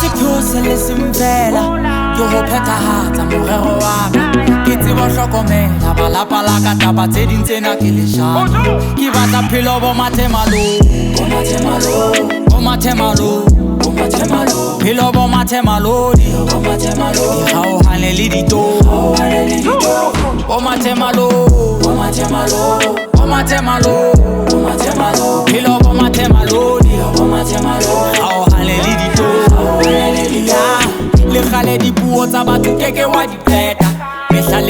ke those le semfela ke ho phethahatsa morero wa ka ke tsebo hlokomela balapa la ka taba tse ding tsena ke le shaka ke batla phelo bo mathemalo phelo bo mathemalo hauhane le dito bo mathemalo phelo bo mathemalo hauhane le dito le gale dipuo tsa batho keke wa di pheta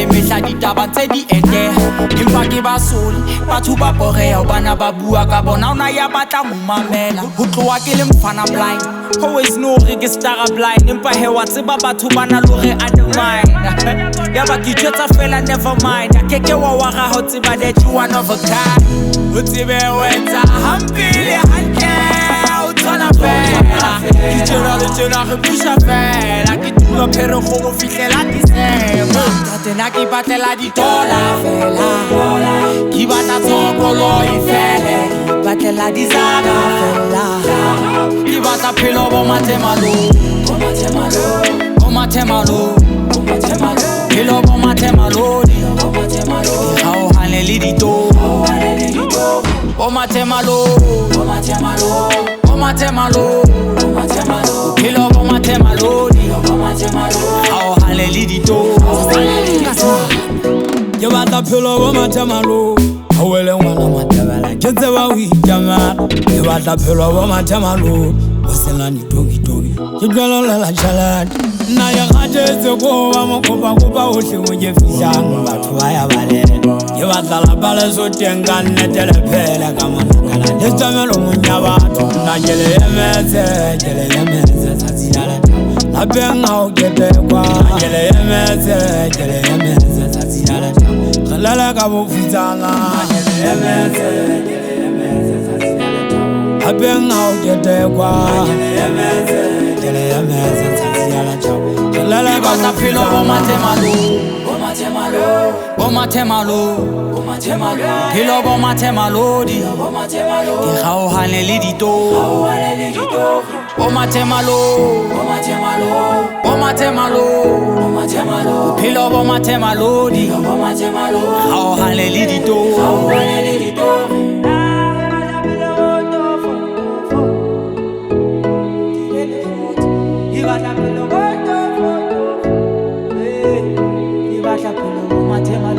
mehla ditaba tse di eteha empa ke basole batho ba boreha bana ba bua ka bona ona ya batla mo mamela ho tloa ke le mfana blind always know re ke star blind empa he wa tseba batho bana lo re undermine ya ba ke tshwetsa fela never mind keke wa ga ho tseba that you one of a kind ho tsebe wetsa hampile hanke o tsona fela ke tjena re pusha fela ke tula phero go fihlela December tena ki batela di dollar fela ki bata tsokolo ifele batela di zaga fela ki bata phelo bo mathemalo phelo bo mathemalo hauhane le dito bo mathemalo phelo bo mathemalo hauhane le dito ke batla phelo bo mathemalo hawele ngwana matabala ke tseba o itama ke batla phelo bo mathemalo o sena ni toki ke tlelo la chalani na ya gatetse go ba mo kopa o hle o je fihlang batho ba ya balele ke batla la bale so tenga nnetele phela ka mona kana le tsamelo monya batho na jele yemetse tsatsila la benga o kete kwa jele yemetse tsatsila la ka bo futsana jele yemetse tsatsila benga o kete kwa jele yemetse tsatsila la ka bo phelo bo mathemalo phelo bo mathemalo ke hauhane le dito bo mathemalo phelo bo mathemalo hauhane le dito Matema